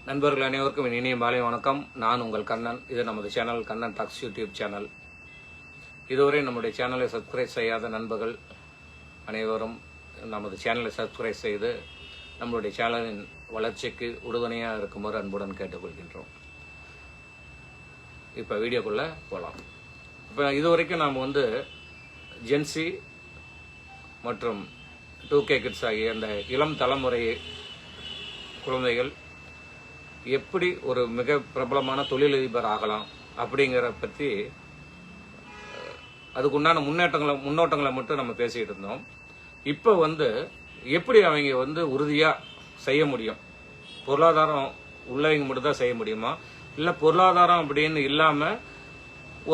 நண்பர்கள் அனைவருக்கும் இனிய மாலை வணக்கம். நான் உங்கள் கண்ணன். இது நமது channel Kannan talks YouTube channel. இதுவரை நம்முடைய சேனலை சப்ஸ்கிரைப் செய்யாத நண்பர்கள் அனைவரும் நமது சேனலை சப்ஸ்கிரைப் செய்து நம்மளுடைய சேனலின் வளர்ச்சிக்கு உறுதுணையாக இருக்குமாறு அன்புடன் கேட்டுக்கொள்கின்றோம். இப்போ வீடியோக்குள்ளே போகலாம். இப்போ இதுவரைக்கும் நாம் ஜென்சி மற்றும் 2K கிட்ஸ் ஆகிய அந்த இளம் தலைமுறை குழந்தைகள் எப்படி ஒரு மிக பிரபலமான தொழிலதிபர் ஆகலாம் அப்படிங்கிற பற்றி அதுக்குண்டான முன்னோட்டங்களை மட்டும் நம்ம பேசிக்கிட்டு இருந்தோம். இப்போ எப்படி அவங்க உறுதியாக செய்ய முடியும், பொருளாதாரம் உள்ளவங்க மட்டும் தான் செய்ய முடியுமா, இல்லை பொருளாதாரம் அப்படின்னு இல்லாமல்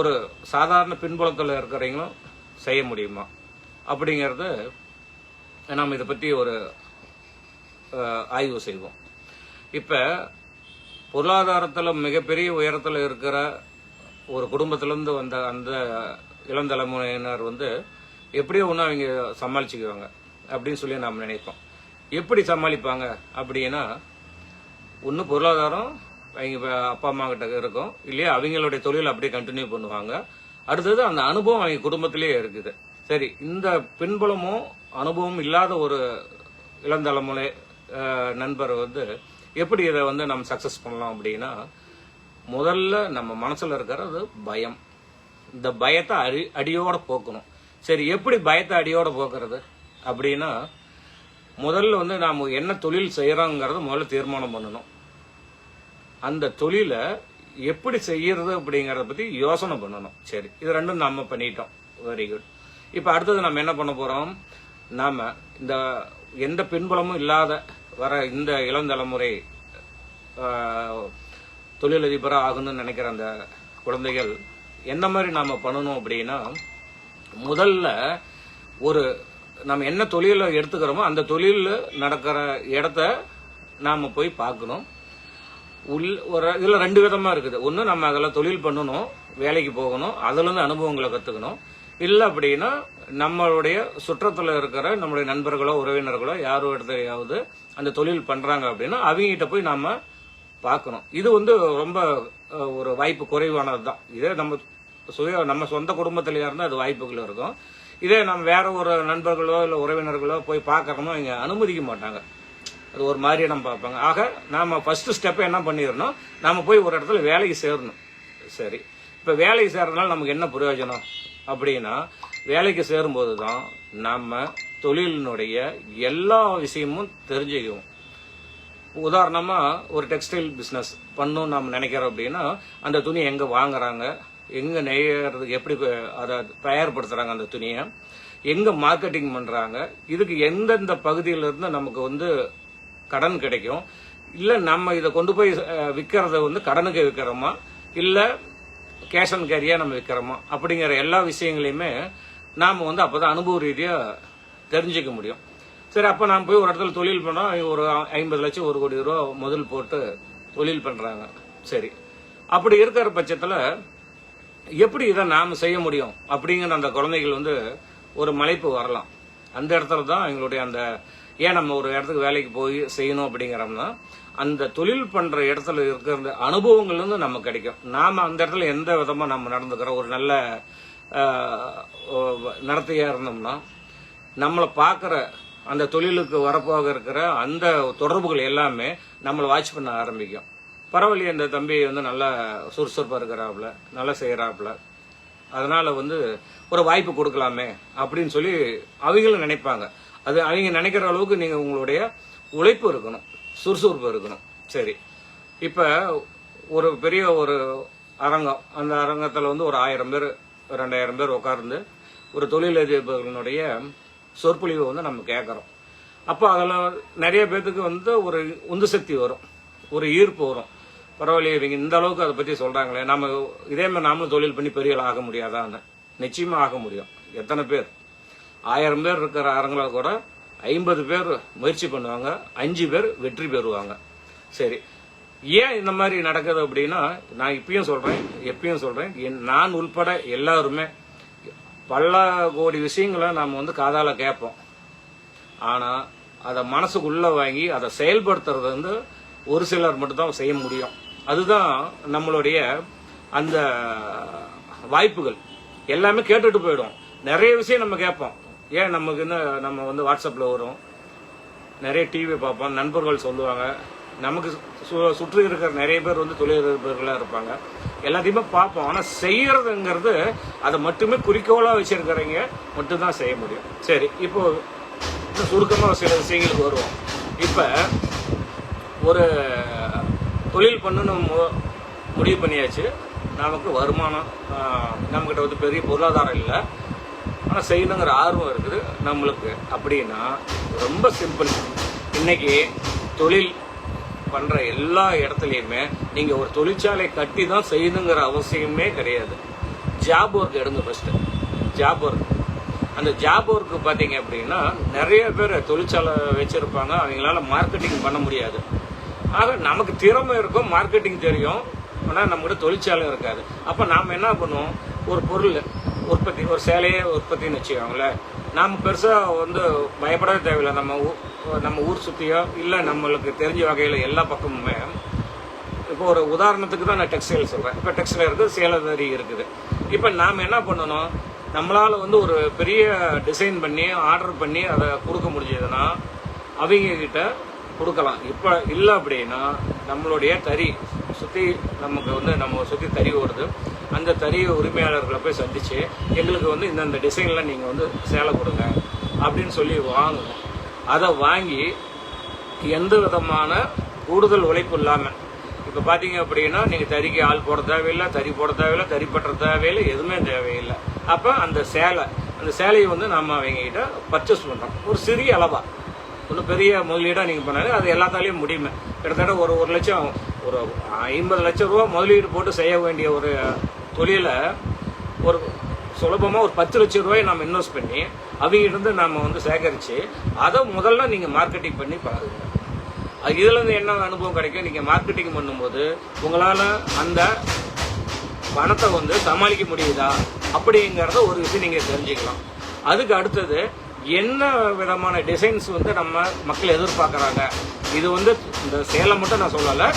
ஒரு சாதாரண பின்புலத்தில் இருக்கிறவங்களும் செய்ய முடியுமா அப்படிங்கிறது நாம் இதை பற்றி ஒரு ஆய்வு செய்வோம். இப்போ பொருளாதாரத்தில் மிகப்பெரிய உயரத்தில் இருக்கிற ஒரு குடும்பத்திலேருந்து வந்த அந்த இளந்தலைமுறையினர் எப்படியோ ஒன்று அவங்க சமாளிச்சுக்குவாங்க அப்படின்னு சொல்லி நாம் நினைப்போம். எப்படி சமாளிப்பாங்க அப்படின்னா, ஒன்று பொருளாதாரம் அவங்க அப்பா அம்மா கிட்ட இருக்கும், இல்லையா அவங்களுடைய தொழில் அப்படியே கண்டினியூ பண்ணுவாங்க. அடுத்தது அந்த அனுபவம் அவங்க குடும்பத்திலேயே இருக்குது. சரி, இந்த பின்புலமும் அனுபவம் இல்லாத ஒரு இளந்தலைமுறை நண்பர் எப்படி இதை நம்ம சக்சஸ் பண்ணலாம் அப்படின்னா, முதல்ல நம்ம மனசுல இருக்கிறது பயம். இந்த பயத்தை அடியோட போக்கணும். சரி, எப்படி பயத்தை அடியோட போக்குறது அப்படின்னா, முதல்ல நாம என்ன தொழில் செய்யறோங்கிறத முதல்ல தீர்மானம் பண்ணணும். அந்த தொழிலை எப்படி செய்யறது அப்படிங்கறத பத்தி யோசனை பண்ணணும். சரி, இது ரெண்டும் நம்ம பண்ணிட்டோம். Very good. இப்ப அடுத்தது நம்ம என்ன பண்ண போறோம், நாம இந்த எந்த பின்புலமும் இல்லாத வர இந்த இளந்தலைமுறை தொழிலதிபராக ஆகணும்னு நினைக்கிற அந்த குழந்தைகள் என்ன மாதிரி நாம பண்ணணும் அப்படின்னா, முதல்ல நம்ம என்ன தொழிலை எடுத்துக்கிறோமோ அந்த தொழில் நடக்கிற இடத்த நாம போய் பார்க்கணும். இதுல ரெண்டு விதமா இருக்குது. ஒன்று, நம்ம அதில் தொழில் பண்ணணும், வேலைக்கு போகணும், அதுல இருந்து அனுபவங்களை கத்துக்கணும். இல்லை அப்படின்னா நம்மளுடைய சுற்றத்தில் இருக்கிற நம்மளுடைய நண்பர்களோ உறவினர்களோ யாரோ இடத்துலையாவது அந்த தொழில் பண்றாங்க அப்படின்னா அவங்ககிட்ட போய் நாம பார்க்கணும். இது ரொம்ப ஒரு வாய்ப்பு குறைவானது தான். இதே நம்ம சொந்த குடும்பத்திலேயே இருந்தால் அது வாய்ப்புகள் இருக்கும். இதே நம்ம வேற ஒரு நண்பர்களோ இல்லை உறவினர்களோ போய் பார்க்கறோமோ அவங்க அனுமதிக்க மாட்டாங்க. அது ஒரு மாதிரியே நம்ம பார்ப்பாங்க. ஆக நாம ஃபர்ஸ்ட் ஸ்டெப் என்ன பண்ணிடணும், நாம போய் ஒரு இடத்துல வேலைக்கு சேரணும். சரி, இப்ப வேலைக்கு சேர்றதுனால நமக்கு என்ன பிரயோஜனம் அப்படின்னா, வேலைக்கு சேரும்போது தான் நம்ம தொழிலினுடைய எல்லா விஷயமும் தெரிஞ்சுக்குவோம். உதாரணமா ஒரு டெக்ஸ்டைல் பிசினஸ் பண்ணணும் நாம நினைக்கிறோம் அப்படின்னா, அந்த துணி எங்க வாங்குறாங்க, எங்க நெய்யறதுக்கு எப்படி அதை தயார்படுத்துறாங்க, அந்த துணியை எங்க மார்க்கெட்டிங் பண்றாங்க, இதுக்கு எந்தெந்த பகுதியில இருந்து நமக்கு கடன் கிடைக்கும், இல்ல நம்ம இதை கொண்டு போய் விற்கிறத கடனுக்கு விற்கிறோமா, இல்ல கேஷ் அண்ட் கேரியா நம்ம விற்கிறோமா அப்படிங்கிற எல்லா விஷயங்களையுமே நாம அப்பதான் அனுபவ ரீதியா தெரிஞ்சுக்க முடியும். சரி, அப்ப நாம் போய் ஒரு இடத்துல தொழில் பண்ணோம், ஒரு 50 லட்சம் 1 கோடி ரூபா முதல் போட்டு தொழில் பண்றாங்க. சரி, அப்படி இருக்கிற பட்சத்துல எப்படி இதை நாம செய்ய முடியும் அப்படிங்கிற அந்த குழந்தைகள் ஒரு மலைப்பு வரலாம். அந்த இடத்துல தான் எங்களுடைய ஏன் நம்ம ஒரு இடத்துக்கு வேலைக்கு போய் செய்யணும் அப்படிங்கிறோம்னா, அந்த தொழில் பண்ற இடத்துல இருக்கிற அனுபவங்கள் நமக்கு கிடைக்கும். நாம அந்த இடத்துல எந்த விதமா நம்ம நடந்துக்கிறோம், ஒரு நல்ல நடத்தையா இருந்தோம்னா நம்மளை பார்க்குற அந்த தொழிலுக்கு வரப்போக இருக்கிற அந்த தொடர்புகள் எல்லாமே நம்மளை வாட்ச் பண்ண ஆரம்பிக்கும். பரவாயில்லையே, இந்த தம்பி நல்லா சுறுசுறுப்பா இருக்கிறாப்புல, நல்லா செய்யறாப்புல, அதனால ஒரு வாய்ப்பு கொடுக்கலாமே அப்படின்னு சொல்லி அவங்களும் நினைப்பாங்க. அது அவங்க நினைக்கிற அளவுக்கு நீங்க உங்களுடைய உழைப்பு இருக்கணும், சுறுசுறுப்பு இருக்கணும். சரி, இப்ப ஒரு பெரிய ஒரு அரங்கம், அந்த அரங்கத்துல ஒரு 1000 பேர் 2000 பேர் உட்கார்ந்து ஒரு தொழிலதிபர்களுடைய சொற்பொழிவு நம்ம கேட்கறோம். அப்போ அதில் நிறைய பேர்த்துக்கு ஒரு உந்து சக்தி வரும், ஒரு ஈர்ப்பு வரும். பரவாயில்லையே, இவங்க இந்த அளவுக்கு அதை பற்றி சொல்றாங்களே, நம்ம இதே மாதிரி நாமளும் தொழில் பண்ணி பெரிய ஆக முடியாதான்னு. நிச்சயமா ஆக முடியும். எத்தனை பேர் 1000 பேர் இருக்கிற அரங்களை கூட 50 பேர் முயற்சி பண்ணுவாங்க, 5 பேர் வெற்றி பெறுவாங்க. சரி, ஏன் இந்த மாதிரி நடக்குது அப்படின்னா, நான் இப்பயும் சொல்றேன், நான் உள்பட எல்லாருமே பல கோடி விஷயங்களை நாம காதால கேட்போம். ஆனா அதை மனசுக்குள்ள வாங்கி அதை செயல்படுத்துறது ஒரு சிலர் மட்டும்தான் செய்ய முடியும். அதுதான் நம்மளுடைய அந்த வாய்ப்புகள். எல்லாமே கேட்டுட்டு போயிடும். நிறைய விஷயம் நம்ம கேட்போம். ஏன் நமக்கு நம்ம வந்து வாட்ஸ்அப்பில் வரும், நிறைய டிவி பார்ப்போம், நண்பர்கள் சொல்லுவாங்க, நமக்கு சுற்றி இருக்கிற நிறைய பேர் வந்து தொழிலதிபர்களாக இருப்பாங்க, எல்லாத்தையுமே பார்ப்போம். ஆனால் செய்யறதுங்கிறது அதை மட்டுமே குறிக்கோளாக வச்சிருக்கிறவங்க மட்டும்தான் செய்ய முடியும். சரி, இப்போ சுருக்கமாக சில விஷயங்களுக்கு வருவோம். இப்போ ஒரு தொழில் பண்ணணும் முடிவு பண்ணியாச்சு. நமக்கு வருமானம், நம்மக்கிட்ட வந்து பெரிய பொருளாதாரம் இல்லை, ஆனால் செய்யணுங்கிற ஆர்வம் இருக்குது நம்மளுக்கு. அப்படின்னா ரொம்ப சிம்பிள். இன்னைக்கு தொழில் பண்ணுற எல்லா இடத்துலையுமே நீங்கள் ஒரு தொழிற்சாலை கட்டி தான் செய்யணுங்கிற அவசியமே கிடையாது. ஜாப் ஒர்க் எடுங்க ஃபர்ஸ்ட். ஜாப் ஒர்க், அந்த ஜாப் ஒர்க்கு பார்த்தீங்க அப்படின்னா நிறைய பேர் தொழிற்சாலை வச்சுருப்பாங்க, அவங்களால மார்க்கெட்டிங் பண்ண முடியாது. ஆக நமக்கு திறமை இருக்கும், மார்க்கெட்டிங் தெரியும், ஆனால் நம்மகிட்ட தொழிற்சாலை இருக்காது. அப்போ நாம் என்ன பண்ணுவோம், ஒரு பொருள் உற்பத்தி, ஒரு சேலையே உற்பத்தின்னு வச்சுக்கோங்களேன். நாம் பெருசாக வந்து பயப்படவே தேவையில்லை. நம்ம ஊர் சுற்றியோ இல்லை நம்மளுக்கு தெரிஞ்ச வகையில் எல்லா பக்கமுமே. இப்போ ஒரு உதாரணத்துக்கு தான் நான் டெக்ஸ்டைல் சொல்கிறேன். இப்போ டெக்ஸ்டைல் இருக்குது, சேலரி இருக்குது. இப்போ நாம் என்ன பண்ணணும், நம்மளால் வந்து ஒரு பெரிய டிசைன் பண்ணி ஆர்டர் பண்ணி அதை கொடுக்க முடிஞ்சதுன்னா அவங்கக்கிட்ட கொடுக்கலாம். இப்போ இல்லை அப்படின்னா நம்மளுடைய தறி சுற்றி நமக்கு வந்து நம்ம சுற்றி தறி ஓடுது, அந்த தறி உரிமையாளர்களை போய் சந்தித்து எங்களுக்கு வந்து இந்த டிசைனில் நீங்கள் வந்து சேலை கொடுங்க அப்படின்னு சொல்லி வாங்கணும். அதை வாங்கி எந்த விதமான கூடுதல் உழைப்பு இல்லாமல், இப்போ பார்த்தீங்க அப்படின்னா நீங்கள் தறிக்கு ஆள் போட தேவையில்லை, தறி போட தேவையில்லை, தறி பற்ற தேவையில்லை, எதுவுமே தேவையில்லை. அப்போ அந்த சேலையை வந்து நம்ம அவங்ககிட்ட பர்ச்சேஸ் பண்ணுறோம். ஒரு சிறிய அளவாக, ஒன்றும் பெரிய முதலீடாக நீங்கள் பண்ணாலே அது எல்லாத்தாலையும் முடியுமே. கிட்டத்தட்ட ஒரு லட்சம், ஒரு 50 லட்சம் ரூபா முதலீடு போட்டு செய்ய வேண்டிய ஒரு தொழிலை ஒரு சுலபமாக ஒரு 10 லட்சம் ரூபாயை நம்ம இன்வெஸ்ட் பண்ணி அவங்கிட்ட நம்ம வந்து சேகரித்து அதை முதல்ல நீங்கள் மார்க்கெட்டிங் பண்ணி பாருங்க. இதுலேருந்து என்ன அனுபவம் கிடைக்கும், நீங்கள் மார்க்கெட்டிங் பண்ணும்போது உங்களால் அந்த பணத்தை வந்து சமாளிக்க முடியுதா அப்படிங்கிறத ஒரு விஷயம் நீங்கள் தெரிஞ்சுக்கலாம். அதுக்கு அடுத்தது என்ன விதமான டிசைன்ஸ் வந்து நம்ம மக்கள் எதிர்பார்க்குறாங்க. இது வந்து இந்த சேலை மட்டும் நான் சொல்லலை,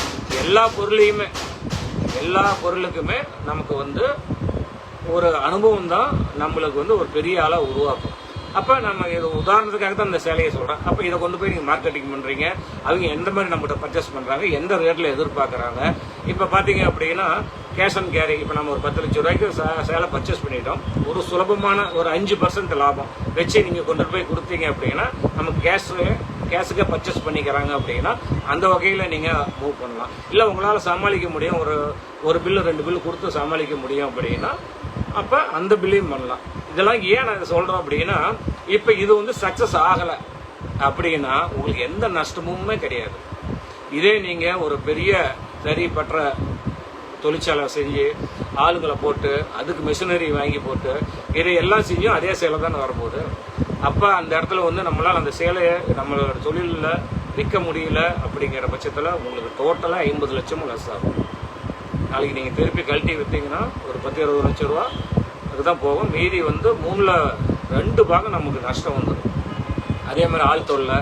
எல்லா பொருளுக்குமே நமக்கு வந்து ஒரு அனுபவம் தான் நம்மளுக்கு வந்து ஒரு பெரிய ஆளாக உருவாக்கும். அப்போ நம்ம இது உதாரணத்துக்காக தான் இந்த சேலையை சொல்கிறேன். அப்போ இதை கொண்டு போய் நீங்கள் மார்க்கெட்டிங் பண்ணுறீங்க, அவங்க எந்த மாதிரி நம்மகிட்ட பர்ச்சேஸ் பண்ணுறாங்க, எந்த ரேட்டில் எதிர்பார்க்குறாங்க. இப்போ பார்த்தீங்க அப்படின்னா கேஷ் அண்ட் கேரி. இப்போ நம்ம ஒரு 10 லட்சம் ரூபாய்க்கு சேலை பர்ச்சேஸ் பண்ணிட்டோம், ஒரு சுலபமான ஒரு 5% லாபம் வச்சு நீங்கள் கொண்டு போய் கொடுத்தீங்க அப்படின்னா நமக்கு கேஷுக்கே பர்ச்சேஸ் பண்ணிக்கிறாங்க அப்படின்னா அந்த வகையில் நீங்கள் மூவ் பண்ணலாம். இல்லை உங்களால் சமாளிக்க முடியும், ஒரு பில்லு 2 பில்லு கொடுத்து சமாளிக்க முடியும் அப்படின்னா அப்போ அந்த பில்லையும் பண்ணலாம். இதெல்லாம் ஏன் நான் சொல்கிறோம் அப்படின்னா, இப்போ இது வந்து சக்ஸஸ் ஆகலை அப்படின்னா உங்களுக்கு எந்த நஷ்டமுமே கிடையாது. இதே நீங்கள் ஒரு பெரிய தறி பற்ற தொழிற்சாலை செஞ்சு ஆளுங்களை போட்டு அதுக்கு மிஷினரி வாங்கி போட்டு இதையெல்லாம் செஞ்சும் அதே சேலை தானே வரும்போது, அப்போ அந்த இடத்துல வந்து நம்மளால் அந்த சேலையை நம்மளோட தொழிலில் விற்க முடியல அப்படிங்கிற பட்சத்தில் உங்களுக்கு டோட்டலாக 50 லட்சமும் லெஸ் ஆகும். நாளைக்கு நீங்கள் திருப்பி கழட்டி விற்றீங்கன்னா ஒரு 10-20 லட்சம் ரூபா அதுதான் போகும். மீதி வந்து 2 பாகம் நமக்கு நஷ்டம் வந்துடும். அதே மாதிரி ஆள் தொல்லை,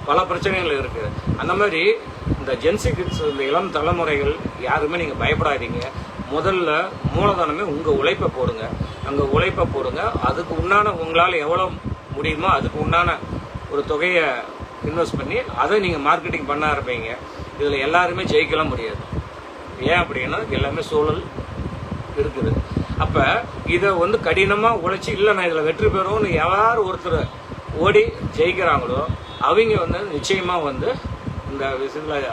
பல பிரச்சனைகள் இருக்குது. அந்த மாதிரி இந்த ஜென்சி கிட்ஸ், இந்த இளம் தலைமுறைகள் யாருமே நீங்கள் பயப்படாதீங்க. முதல்ல மூலதனமே உங்கள் உழைப்பை போடுங்க, அங்கே உழைப்பை போடுங்க. அதுக்கு உண்டான உங்களால் எவ்வளோ முடியுமோ அதுக்கு உண்டான ஒரு தொகையை இன்வெஸ்ட் பண்ணி அதை நீங்கள் மார்க்கெட்டிங் பண்ண ஆரம்பிங்க. இதில் எல்லாருமே ஜெயிக்கலாம் முடியாது. ஏன் அப்படின்னா எல்லாமே சூழல் இருக்குது. அப்போ இதை வந்து கடினமாக உழைச்சி இல்லை நான் இதில் வெற்றி பெறும்னு யார் ஒருத்தர் ஓடி ஜெயிக்கிறாங்களோ அவங்க வந்து நிச்சயமாக வந்து இந்த விஷயத்தில்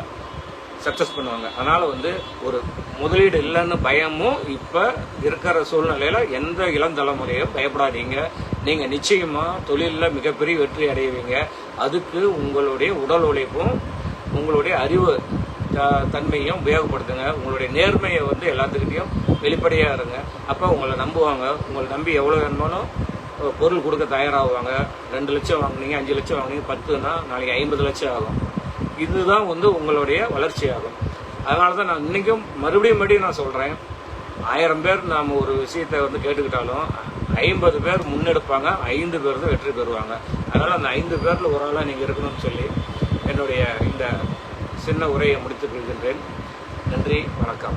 சக்ஸஸ் பண்ணுவாங்க. அதனால் வந்து ஒரு முதலீடு இல்லைன்னு பயமும் இப்போ இருக்கிற சூழ்நிலையில் எந்த இளம் தலைமுறையும் பயப்படாதீங்க. நீங்கள் நிச்சயமாக தொழிலில் மிகப்பெரிய வெற்றி அடைவீங்க. அதுக்கு உங்களுடைய உடல் உழைப்பும் உங்களுடைய அறிவு தன்மையும் உபயோகப்படுத்துங்க. உங்களுடைய நேர்மையை வந்து எல்லாத்துக்கிட்டையும் வெளிப்படையாக இருங்க. அப்போ உங்களை நம்புவாங்க. உங்களை நம்பி எவ்வளோ வேணுமாலும் பொருள் கொடுக்க தயாராகுவாங்க. 2 லட்சம் வாங்குனீங்க, 5 லட்சம் வாங்குனீங்க, 10னா நாளைக்கு 50 லட்சம் ஆகும். இதுதான் வந்து உங்களுடைய வளர்ச்சி ஆகும். அதனால தான் நான் இன்றைக்கும் மறுபடியும் நான் சொல்கிறேன், 1000 பேர் நாம் ஒரு விஷயத்தை வந்து கேட்டுக்கிட்டாலும் 50 பேர் முன்னெடுப்பாங்க, 5 பேர் தான் வெற்றி பெறுவாங்க. அதனால் அந்த 5 பேரில் ஒரு ஆளாக நீங்கள் இருக்கணும்னு சொல்லி என்னுடைய இந்த சின்ன உரையை முடித்துக் கொள்கின்றேன். நன்றி, வணக்கம்.